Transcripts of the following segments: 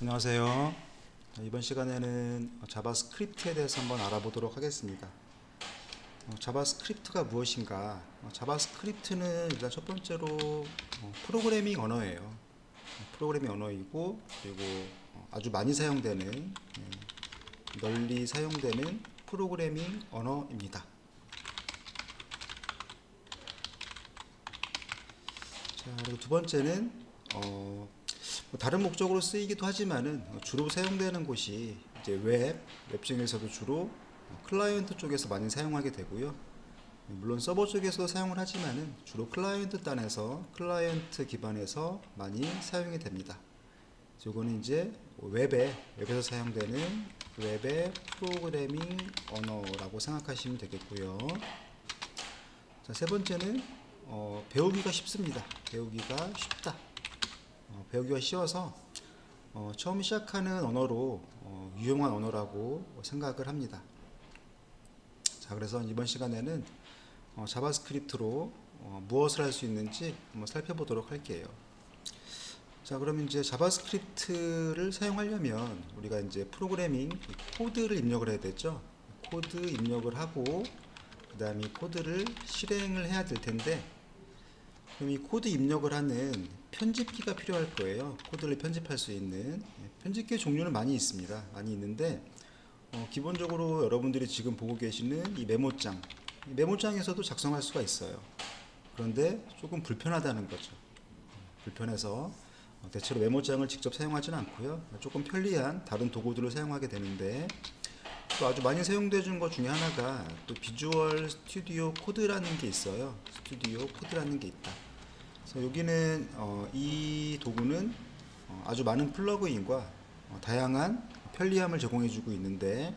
안녕하세요. 이번 시간에는 자바스크립트에 대해서 한번 알아보도록 하겠습니다. 자바스크립트가 무엇인가? 자바스크립트는 일단 첫 번째로 프로그래밍 언어예요. 프로그래밍 언어이고, 그리고 아주 많이 사용되는, 널리 사용되는 프로그래밍 언어입니다. 자, 그리고 두 번째는 다른 목적으로 쓰이기도 하지만은 주로 사용되는 곳이 이제 웹 중에서도 주로 클라이언트 쪽에서 많이 사용하게 되고요. 물론 서버 쪽에서 사용을 하지만은 주로 클라이언트 단에서 클라이언트 기반에서 많이 사용이 됩니다. 이거는 이제 웹에서 사용되는 웹의 프로그래밍 언어라고 생각하시면 되겠고요. 자, 세 번째는 배우기가 쉽습니다. 배우기가 쉽다. 배우기가 쉬워서 처음 시작하는 언어로 유용한 언어라고 생각을 합니다. 자, 그래서 이번 시간에는 자바스크립트로 무엇을 할 수 있는지 한번 살펴보도록 할게요. 자, 그러면 이제 자바스크립트를 사용하려면 우리가 이제 프로그래밍 코드를 입력을 해야 되죠. 코드 입력을 하고 그 다음에 코드를 실행을 해야 될 텐데, 그럼 이 코드 입력을 하는 편집기가 필요할 거예요. 코드를 편집할 수 있는 편집기 종류는 많이 있습니다. 많이 있는데 기본적으로 여러분들이 지금 보고 계시는 이 메모장에서도 작성할 수가 있어요. 그런데 조금 불편하다는 거죠. 불편해서 대체로 메모장을 직접 사용하지는 않고요. 조금 편리한 다른 도구들을 사용하게 되는데, 또 아주 많이 사용되는 것 중에 하나가 또 비주얼 스튜디오 코드라는 게 있어요. 스튜디오 코드라는 게 있다. 그래서 여기는 이 도구는 아주 많은 플러그인과 다양한 편리함을 제공해주고 있는데,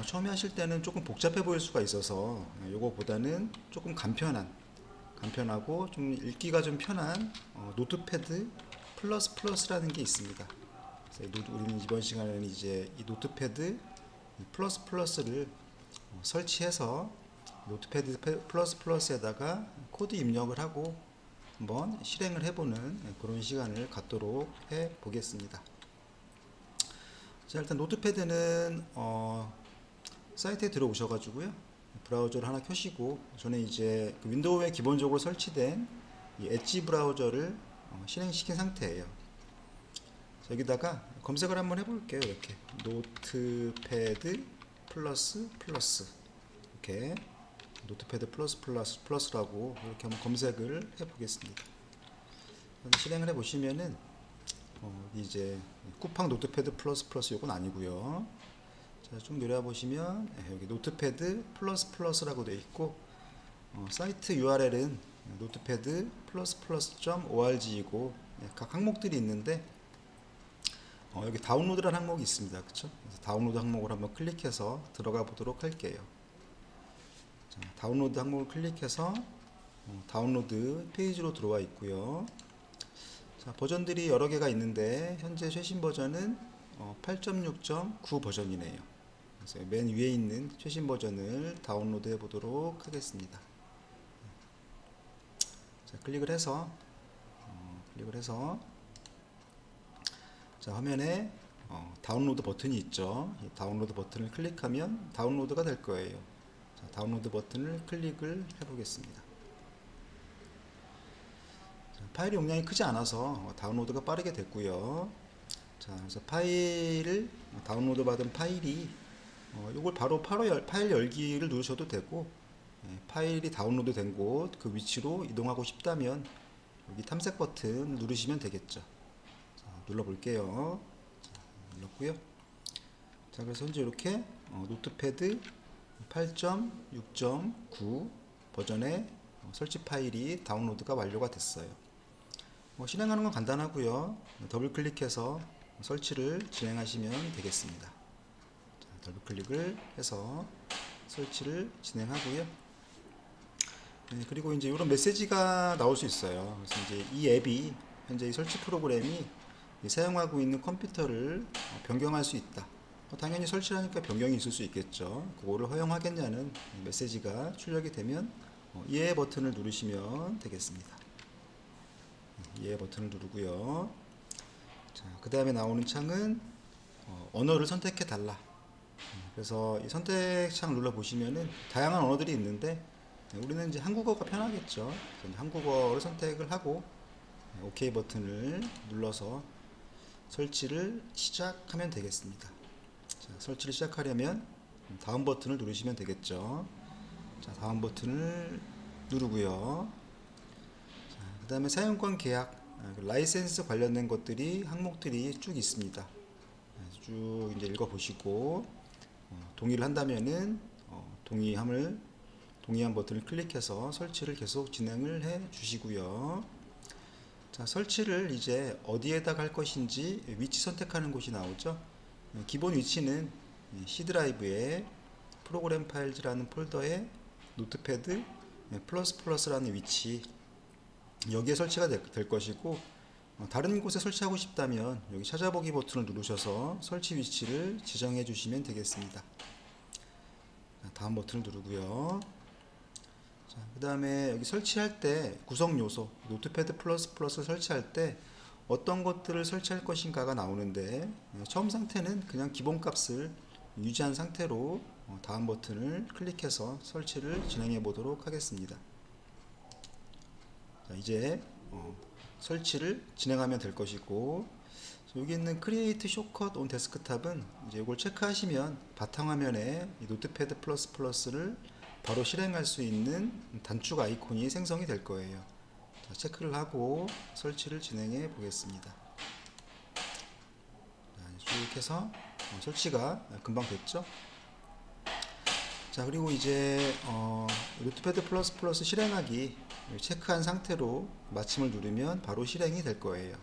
처음에 하실 때는 조금 복잡해 보일 수가 있어서 요거보다는 조금 간편하고 좀 읽기가 좀 편한 노트패드 플러스라는 게 있습니다. 그래서 우리는 이번 시간에는 이제 이 노트패드 플러스를 설치해서 노트패드 플러스에다가 코드 입력을 하고 한번 실행을 해보는 그런 시간을 갖도록 해 보겠습니다. 자, 일단 노트패드는 사이트에 들어오셔가지고요, 브라우저를 하나 켜시고, 저는 이제 그 윈도우에 기본적으로 설치된 이 엣지 브라우저를 실행시킨 상태예요. 자, 여기다가 검색을 한번 해볼게요. 이렇게 노트패드 플러스 이렇게 노트패드 플러스라고 이렇게 한번 검색을 해보겠습니다. 실행을 해보시면은 이제 쿠팡 노트패드 플러스 이건 아니고요. 자, 좀 내려보시면 여기 노트패드 플러스라고 되어 있고, 사이트 URL은 노트패드 플러스.org이고 각 항목들이 있는데, 여기 다운로드라는 항목이 있습니다. 그쵸? 그래서 다운로드 항목을 한번 클릭해서 들어가 보도록 할게요. 자, 다운로드 항목을 클릭해서 다운로드 페이지로 들어와 있고요. 자, 버전들이 여러 개가 있는데 현재 최신 버전은 8.6.9 버전이네요. 그래서 맨 위에 있는 최신 버전을 다운로드 해 보도록 하겠습니다. 자, 클릭을 해서 자, 화면에 다운로드 버튼이 있죠. 이 다운로드 버튼을 클릭하면 다운로드가 될 거예요. 자, 다운로드 버튼을 클릭을 해 보겠습니다. 자, 파일이 용량이 크지 않아서 다운로드가 빠르게 됐고요. 자, 그래서 다운로드 받은 파일이 이걸 바로 파일 열기를 누르셔도 되고, 파일이 다운로드 된 곳 그 위치로 이동하고 싶다면 여기 탐색 버튼 누르시면 되겠죠. 자, 눌러 볼게요. 눌렀고요. 자, 그래서 현재 이렇게 노트패드 8.6.9 버전의 설치 파일이 다운로드가 완료가 됐어요. 실행하는 건 간단하고요. 더블 클릭해서 설치를 진행하시면 되겠습니다. 자, 더블 클릭을 해서 설치를 진행하고요. 그리고 이제 이런 메시지가 나올 수 있어요. 그래서 이제 이 앱이 현재 이 설치 프로그램이 사용하고 있는 컴퓨터를 변경할 수 있다. 당연히 설치하니까 변경이 있을 수 있겠죠. 그거를 허용하겠냐는 메시지가 출력이 되면 예 버튼을 누르시면 되겠습니다. 예 버튼을 누르고요. 자, 그 다음에 나오는 창은 언어를 선택해 달라. 그래서 이 선택창 눌러 보시면은 다양한 언어들이 있는데 우리는 이제 한국어가 편하겠죠. 그래서 이제 한국어를 선택을 하고 OK 버튼을 눌러서 설치를 시작하면 되겠습니다. 자, 설치를 시작하려면 다음 버튼을 누르시면 되겠죠. 자, 다음 버튼을 누르고요. 그 다음에 사용권 계약, 라이센스 관련된 것들이 항목들이 쭉 있습니다. 쭉 이제 읽어 보시고 동의를 한다면은 동의한 버튼을 클릭해서 설치를 계속 진행을 해 주시고요. 자, 설치를 이제 어디에다 할 것인지 위치 선택하는 곳이 나오죠. 기본 위치는 C 드라이브에 프로그램 파일즈라는 폴더에 노트패드 플러스라는 위치, 여기에 설치가 될 것이고, 다른 곳에 설치하고 싶다면 여기 찾아보기 버튼을 누르셔서 설치 위치를 지정해 주시면 되겠습니다. 다음 버튼을 누르고요. 그 다음에 여기 설치할 때 구성 요소, 노트패드 플러스 설치할 때 어떤 것들을 설치할 것인가가 나오는데, 처음 상태는 그냥 기본 값을 유지한 상태로 다음 버튼을 클릭해서 설치를 진행해 보도록 하겠습니다. 자, 이제 설치를 진행하면 될 것이고, 여기 있는 Create Shortcut on Desktop은 이제 이걸 체크하시면 바탕화면에 이 노트패드 플러스를 바로 실행할 수 있는 단축 아이콘이 생성이 될 거예요. 자, 체크를 하고 설치를 진행해 보겠습니다. 자, 쭉 해서 설치가 금방 됐죠. 자, 그리고 이제 노트패드 플러스 실행하기 체크한 상태로 마침을 누르면 바로 실행이 될 거예요.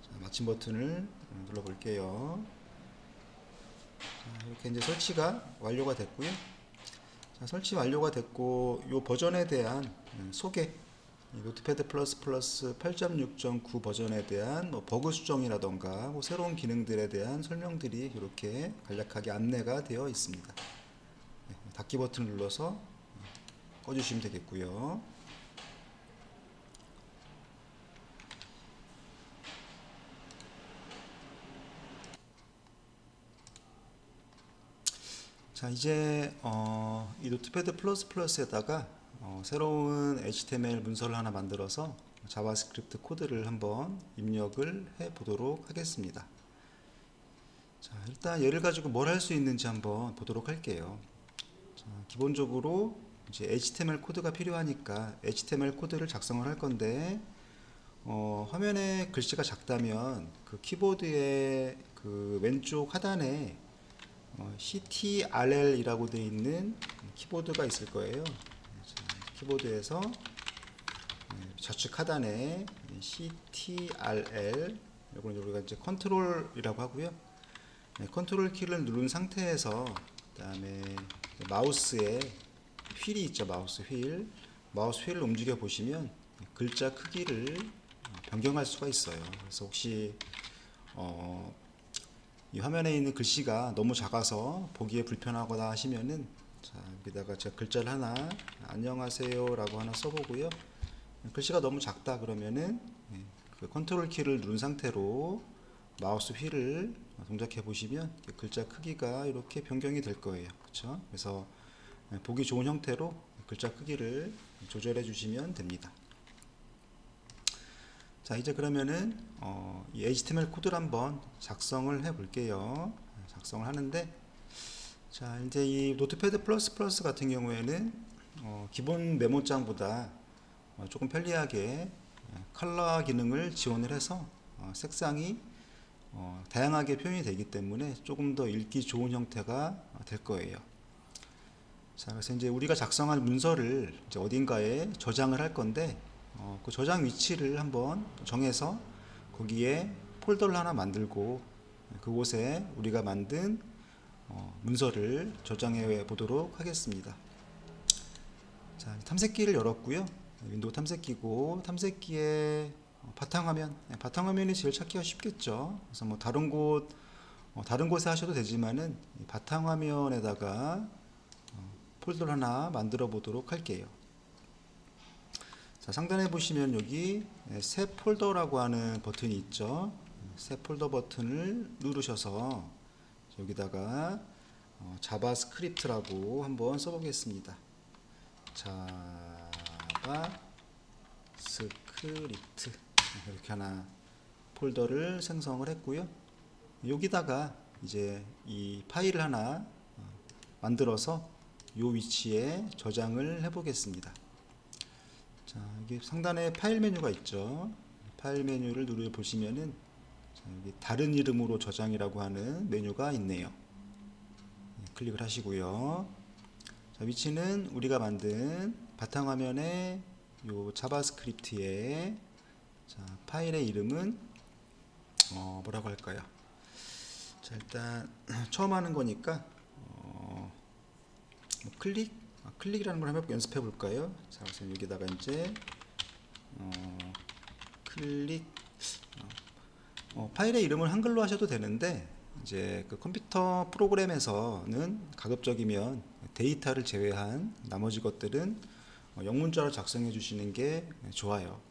자, 마침 버튼을 눌러 볼게요. 자, 이렇게 이제 설치가 완료가 됐고요. 자, 설치 완료가 됐고, 이 버전에 대한 소개, 노트패드 플러스 8.6.9 버전에 대한 버그 수정이라던가 새로운 기능들에 대한 설명들이 이렇게 간략하게 안내가 되어 있습니다. 닫기 버튼을 눌러서 꺼주시면 되겠고요. 자, 이제 이 노트패드 플러스에다가 새로운 HTML 문서를 하나 만들어서 자바스크립트 코드를 한번 입력을 해 보도록 하겠습니다. 자, 일단 얘를 가지고 뭘 할 수 있는지 한번 보도록 할게요. 자, 기본적으로 이제 HTML 코드가 필요하니까 HTML 코드를 작성을 할 건데, 화면에 글씨가 작다면 그 키보드의 그 왼쪽 하단에 CTRL이라고 되어 있는 키보드가 있을 거예요. 키보드에서 좌측 하단에 CTRL, 이건 우리가 이제 컨트롤이라고 하고요. 컨트롤 키를 누른 상태에서 그다음에 마우스에 휠이 있죠. 마우스 휠을 움직여 보시면 글자 크기를 변경할 수가 있어요. 그래서 혹시 이 화면에 있는 글씨가 너무 작아서 보기에 불편하거나 하시면은, 자, 여기다가 제가 글자를 하나, 안녕하세요 라고 하나 써보고요. 글씨가 너무 작다 그러면은 그 컨트롤 키를 누른 상태로 마우스 휠을 동작해 보시면 글자 크기가 이렇게 변경이 될 거예요. 그렇죠? 그래서 보기 좋은 형태로 글자 크기를 조절해 주시면 됩니다. 자, 이제 그러면은 이 HTML 코드를 한번 작성을 해 볼게요. 작성을 하는데, 자, 이제 이 노트패드 플러스 같은 경우에는 기본 메모장보다 조금 편리하게 컬러 기능을 지원을 해서 색상이 다양하게 표현이 되기 때문에 조금 더 읽기 좋은 형태가 될 거예요. 자, 그래서 이제 우리가 작성할 문서를 이제 어딘가에 저장을 할 건데, 그 저장 위치를 한번 정해서 거기에 폴더를 하나 만들고 그곳에 우리가 만든 문서를 저장해 보도록 하겠습니다. 자, 탐색기를 열었고요. 윈도우 탐색기고, 탐색기에 바탕화면이 제일 찾기가 쉽겠죠. 그래서 뭐 다른 곳에 하셔도 되지만은 바탕화면에다가 폴더를 하나 만들어 보도록 할게요. 자, 상단에 보시면 여기 새 폴더라고 하는 버튼이 있죠. 새 폴더 버튼을 누르셔서 여기다가 자바스크립트라고 한번 써보겠습니다. 자바스크립트 이렇게 하나 폴더를 생성을 했고요. 여기다가 이제 이 파일을 하나 만들어서 이 위치에 저장을 해 보겠습니다. 자, 여기 상단에 파일 메뉴가 있죠. 파일 메뉴를 누르 보시면은 여기 다른 이름으로 저장이라고 하는 메뉴가 있네요. 클릭을 하시고요. 자, 위치는 우리가 만든 바탕화면에 요 자바스크립트의 파일의 이름은 뭐라고 할까요? 자, 일단 처음 하는 거니까 클릭이라는 걸 한번 연습해 볼까요? 자, 우선 여기다가 이제 클릭 파일의 이름을 한글로 하셔도 되는데 이제 그 컴퓨터 프로그램에서는 가급적이면 데이터를 제외한 나머지 것들은 영문자로 작성해 주시는 게 좋아요.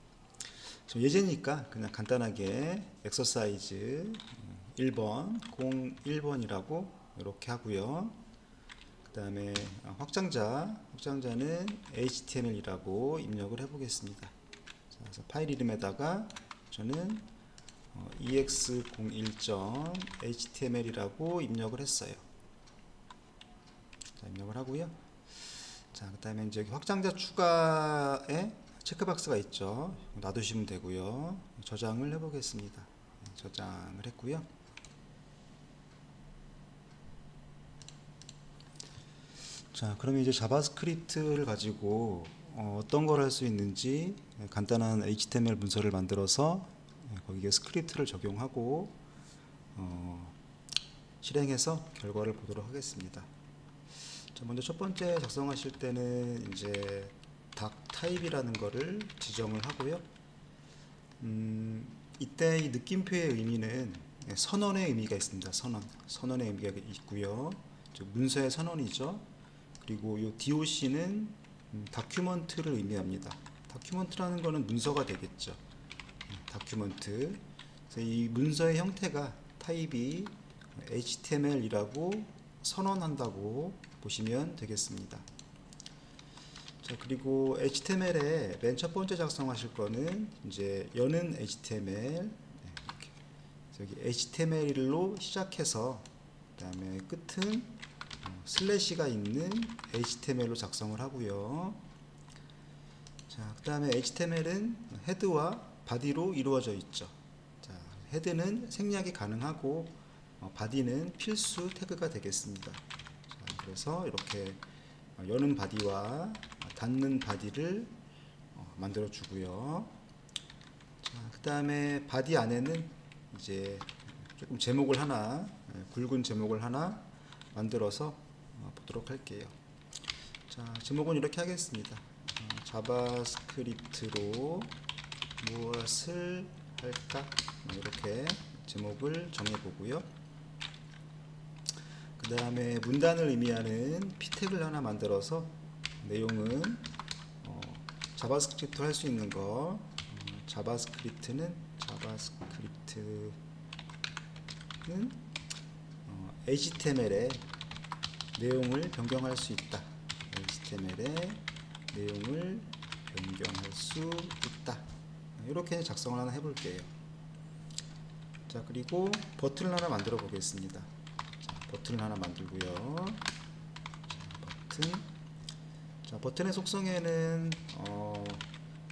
예제니까 그냥 간단하게 엑서사이즈 1번 01번이라고 이렇게 하고요. 그 다음에 확장자는 HTML이라고 입력을 해 보겠습니다. 그래서 파일 이름에다가 저는 ex01.html이라고 입력을 했어요. 자, 입력을 하고요. 자, 그 다음에 이제 확장자 추가에 체크박스가 있죠. 놔두시면 되고요. 저장을 해 보겠습니다. 저장을 했고요. 자, 그러면 이제 자바스크립트를 가지고 어떤 걸 할 수 있는지 간단한 HTML 문서를 만들어서 거기에 스크립트를 적용하고 실행해서 결과를 보도록 하겠습니다. 자, 먼저 첫 번째 작성하실 때는 이제 닥 타입이라는 거를 지정을 하고요. 이때 이 느낌표의 의미는 선언의 의미가 있습니다. 선언의 의미가 있고요. 문서의 선언이죠. 그리고 이 DOC는 다큐먼트를 의미합니다. 다큐먼트라는 거는 문서가 되겠죠. 다큐먼트. 그래서 이 문서의 형태가 타입이 HTML이라고 선언한다고 보시면 되겠습니다. 자, 그리고 HTML에 맨 첫 번째 작성하실 거는 이제 여는 HTML. 여기 HTML로 시작해서 그다음에 끝은 슬래시가 있는 HTML로 작성을 하고요. 자, 그 다음에 HTML은 헤드와 바디로 이루어져 있죠. 자, 헤드는 생략이 가능하고 바디는 필수 태그가 되겠습니다. 자, 그래서 이렇게 여는 바디와 닫는 바디를 만들어 주고요. 자, 그 다음에 바디 안에는 이제 조금 제목을 하나, 굵은 제목을 하나 만들어서 보도록 할게요. 자, 제목은 이렇게 하겠습니다. 자바스크립트로 무엇을 할까? 이렇게 제목을 정해 보고요. 그 다음에 문단을 의미하는 p 태그를 하나 만들어서 내용은 자바스크립트로 할 수 있는 거, 자바스크립트는 HTML에 내용을 변경할 수 있다. HTML에 내용을 변경할 수 있다. 이렇게 작성을 하나 해볼게요. 자, 그리고 버튼을 하나 만들어 보겠습니다. 자, 버튼을 하나 만들고요. 자, 버튼의 속성에는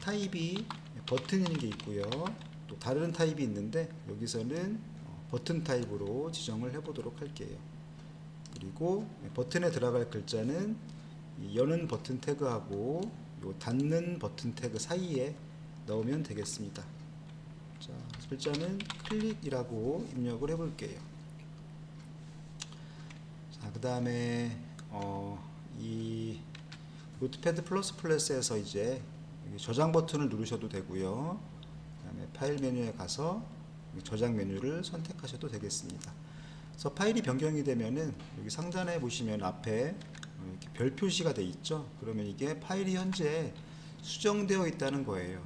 타입이 버튼인 게 있고요. 또 다른 타입이 있는데 여기서는 버튼 타입으로 지정을 해 보도록 할게요. 그리고 버튼에 들어갈 글자는 이 여는 버튼 태그하고 요 닫는 버튼 태그 사이에 넣으면 되겠습니다. 자, 글자는 클릭이라고 입력을 해 볼게요. 자, 그 다음에 이 노트패드 플러스에서 이제 저장 버튼을 누르셔도 되고요. 그 다음에 파일 메뉴에 가서 저장 메뉴를 선택하셔도 되겠습니다. 그래서 파일이 변경이 되면은 여기 상단에 보시면 앞에 이렇게 별 표시가 되어 있죠. 그러면 이게 파일이 현재 수정되어 있다는 거예요.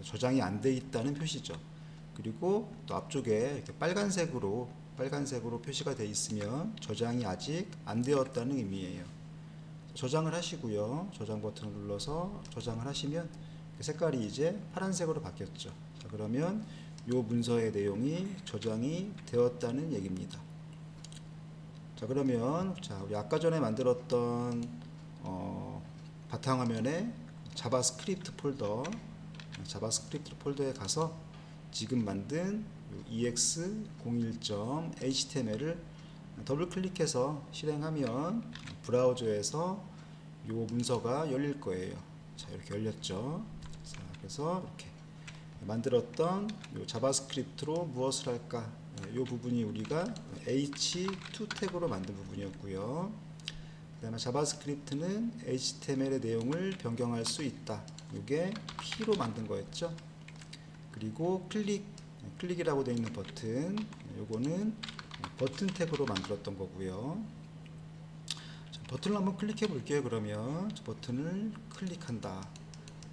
저장이 안 되어 있다는 표시죠. 그리고 또 앞쪽에 이렇게 빨간색으로 표시가 되어 있으면 저장이 아직 안 되었다는 의미예요. 저장을 하시고요. 저장 버튼을 눌러서 저장을 하시면 색깔이 이제 파란색으로 바뀌었죠. 자, 그러면 이 문서의 내용이 저장이 되었다는 얘기입니다. 자, 그러면 우리 아까 전에 만들었던 바탕화면에 자바스크립트 폴더에 가서 지금 만든 ex01.html을 더블 클릭해서 실행하면 브라우저에서 이 문서가 열릴 거예요. 자, 이렇게 열렸죠. 자, 그래서 이렇게 만들었던 이 자바스크립트로 무엇을 할까? 이 부분이 우리가 h2 태그로 만든 부분이었고요. 그 다음에 자바스크립트는 HTML의 내용을 변경할 수 있다. 이게 P로 만든 거였죠. 그리고 클릭이라고 되어 있는 버튼, 요거는 버튼 태그로 만들었던 거고요. 자, 버튼을 한번 클릭해 볼게요. 그러면 버튼을 클릭한다.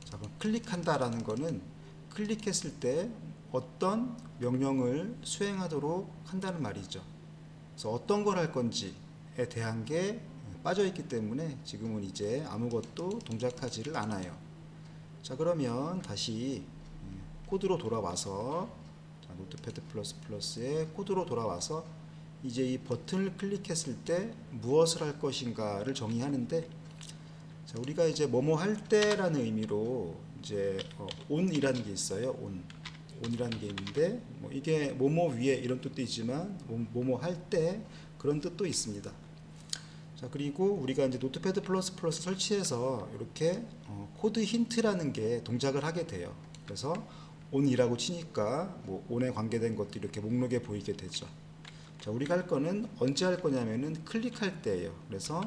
자, 그럼 클릭한다라는 거는 클릭했을 때 어떤 명령을 수행하도록 한다는 말이죠. 그래서 어떤 걸 할 건지에 대한 게 빠져 있기 때문에 지금은 이제 아무것도 동작하지를 않아요. 자, 그러면 다시 코드로 돌아와서 노트패드++의 코드로 돌아와서 이제 이 버튼을 클릭했을 때 무엇을 할 것인가를 정의하는데, 자, 우리가 이제 뭐뭐 할 때라는 의미로 이제 on이라는 게 있어요. on이라는 게 있는데, 뭐 이게 뭐뭐 위에 이런 뜻도 있지만 뭐뭐 할 때 그런 뜻도 있습니다. 자, 그리고 우리가 이제 노트패드++ 설치해서 이렇게 코드 힌트라는 게 동작을 하게 돼요. 그래서 on이라고 치니까 뭐 on에 관계된 것도 이렇게 목록에 보이게 되죠. 자, 우리가 할 거는 언제 할 거냐면은 클릭할 때예요. 그래서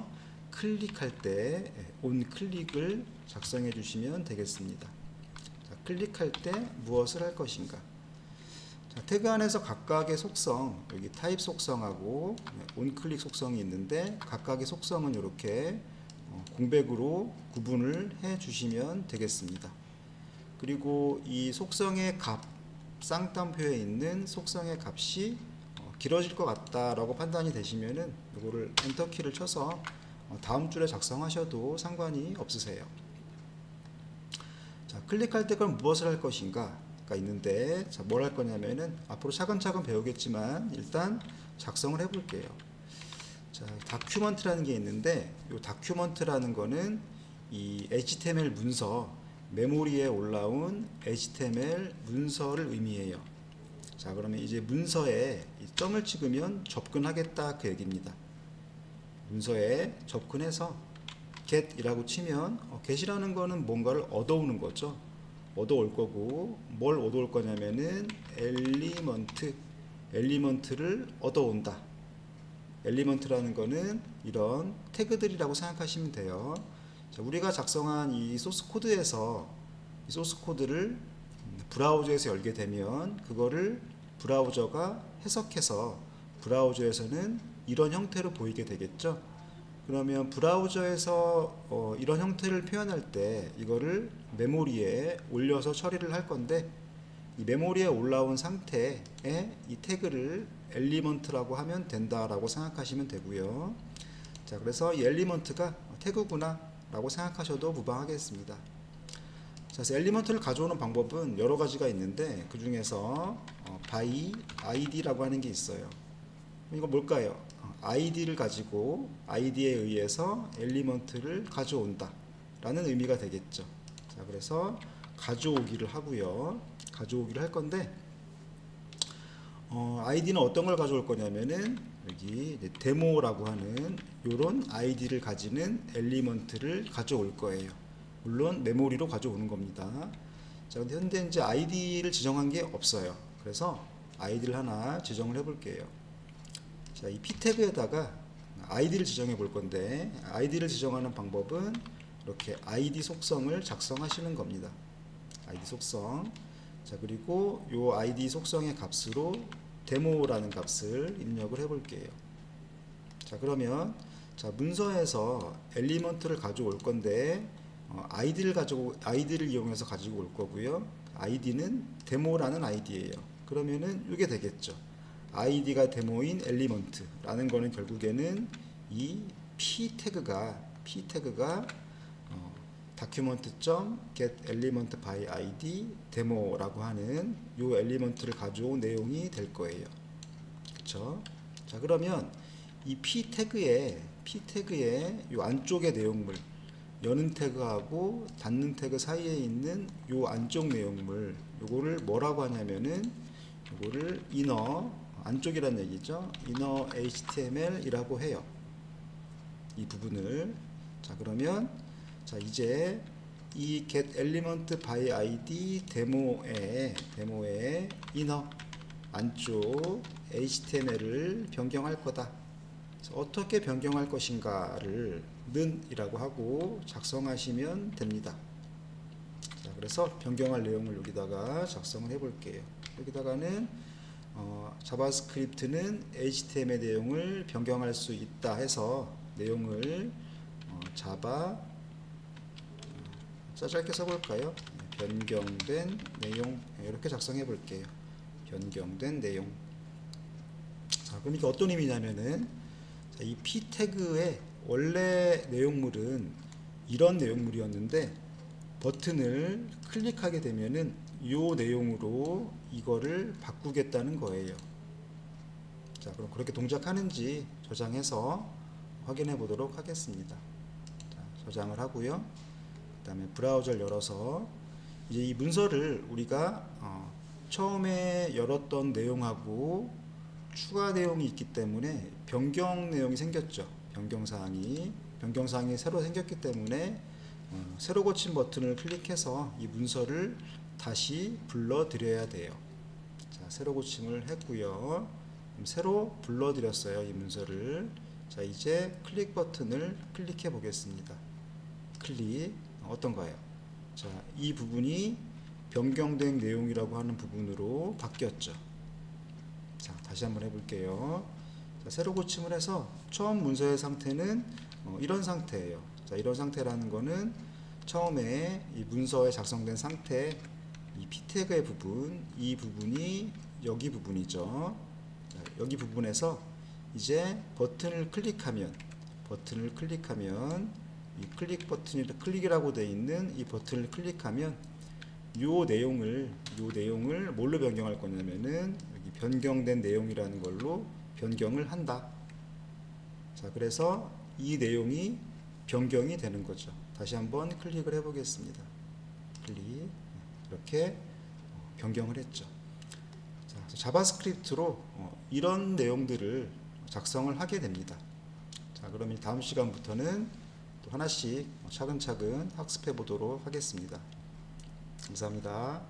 클릭할 때 on 클릭을 작성해 주시면 되겠습니다. 자, 클릭할 때 무엇을 할 것인가? 자, 태그 안에서 각각의 속성, 여기 타입 속성하고 onClick 속성이 있는데 각각의 속성은 이렇게 공백으로 구분을 해 주시면 되겠습니다. 그리고 이 속성의 값, 쌍따옴표에 있는 속성의 값이 길어질 것 같다라고 판단이 되시면은 이거를 엔터키를 쳐서 다음 줄에 작성하셔도 상관이 없으세요. 자, 클릭할 때 그럼 무엇을 할 것인가 가 있는데, 자, 뭘 할 거냐면은 앞으로 차근차근 배우겠지만 일단 작성을 해 볼게요. 자, 다큐먼트라는 게 있는데, 이 다큐먼트라는 거는 이 HTML 문서, 메모리에 올라온 HTML 문서를 의미해요. 자, 그러면 이제 문서에 이 점을 찍으면 접근하겠다 그 얘기입니다. 문서에 접근해서 get이라고 치면 get이라는 거는 뭔가를 얻어오는 거죠. 얻어올 거고, 뭘 얻어올 거냐면은 엘리먼트를 얻어온다. 엘리먼트라는 거는 이런 태그들이라고 생각하시면 돼요. 자, 우리가 작성한 이 소스 코드에서 이 소스 코드를 브라우저에서 열게 되면 그거를 브라우저가 해석해서 브라우저에서는 이런 형태로 보이게 되겠죠. 그러면 브라우저에서 이런 형태를 표현할 때 이거를 메모리에 올려서 처리를 할 건데, 이 메모리에 올라온 상태에 이 태그를 엘리먼트라고 하면 된다라고 생각하시면 되고요. 자, 그래서 이 엘리먼트가 태그구나 라고 생각하셔도 무방하겠습니다. 자, 그래서 엘리먼트를 가져오는 방법은 여러 가지가 있는데 그 중에서 by id라고 하는 게 있어요. 이거 뭘까요? id를 가지고 id에 의해서 엘리먼트를 가져온다 라는 의미가 되겠죠. 자, 그래서 가져오기를 하고요. 가져오기를 할 건데, id는 어떤 걸 가져올 거냐면은 여기 데모라고 하는 요런 id를 가지는 엘리먼트를 가져올 거예요. 물론 메모리로 가져오는 겁니다. 자, 근데 현재 이제 id를 지정한 게 없어요. 그래서 id를 하나 지정을 해 볼게요. 자, 이 p 태그에다가 id를 지정해 볼 건데, id를 지정하는 방법은 이렇게 id 속성을 작성하시는 겁니다. id 속성. 자, 그리고 요 id 속성의 값으로 데모라는 값을 입력을 해 볼게요. 자, 그러면 자, 문서에서 엘리먼트를 가져올 건데 id를 이용해서 가지고 올 거고요. id는 데모라는 id예요. 그러면은 이게 되겠죠. id가 데모인 엘리먼트라는 거는 결국에는 이 p 태그가 document.get element by id 데모라고 하는 요 엘리먼트를 가져온 내용이 될 거예요. 그쵸? 자, 그러면 이 p 태그에 요 안쪽의 내용물, 여는 태그하고 닫는 태그 사이에 있는 요 안쪽 내용물, 요거를 뭐라고 하냐면은 요거를 inner, 안쪽이란 얘기죠. inner html이라고 해요. 이 부분을. 자, 그러면 자, 이제 이 get element by id 데모의 inner 안쪽 html을 변경할 거다. 어떻게 변경할 것인가를 는 이라고 하고 작성하시면 됩니다. 자, 그래서 변경할 내용을 여기다가 작성을 해 볼게요. 여기다가는 자바스크립트는 HTML 내용을 변경할 수 있다 해서 내용을 자바 짧게 써볼까요? 변경된 내용 이렇게 작성해 볼게요. 변경된 내용. 자, 그럼 이게 어떤 의미냐면은 이 p 태그의 원래 내용물은 이런 내용물이었는데 버튼을 클릭하게 되면은 이 내용으로 이거를 바꾸겠다는 거예요. 자, 그럼 그렇게 동작하는지 저장해서 확인해 보도록 하겠습니다. 자, 저장을 하고요. 그 다음에 브라우저를 열어서 이제 이 문서를 우리가 처음에 열었던 내용하고 추가 내용이 있기 때문에 변경 내용이 생겼죠. 변경사항이 새로 생겼기 때문에 새로 고친 버튼을 클릭해서 이 문서를 다시 불러드려야 돼요. 자, 새로 고침을 했고요. 새로 불러드렸어요. 이 문서를. 자, 이제 클릭 버튼을 클릭해 보겠습니다. 클릭. 어떤 거예요? 자, 이 부분이 변경된 내용이라고 하는 부분으로 바뀌었죠. 자, 다시 한번 해볼게요. 자, 새로 고침을 해서 처음 문서의 상태는 이런 상태예요. 자, 이런 상태라는 거는 처음에 이 문서에 작성된 상태, 이 p 태그의 부분, 이 부분이 여기 부분이죠. 자, 여기 부분에서 이제 버튼을 클릭하면 이 클릭이라고 되어 있는 이 버튼을 클릭하면 요 내용을 뭘로 변경할 거냐면은 여기 변경된 내용이라는 걸로 변경을 한다. 자, 그래서 이 내용이 변경이 되는 거죠. 다시 한번 클릭을 해 보겠습니다. 클릭. 이렇게 변경을 했죠. 자, 자바스크립트로 이런 내용들을 작성을 하게 됩니다. 자, 그럼 다음 시간부터는 또 하나씩 차근차근 학습해 보도록 하겠습니다. 감사합니다.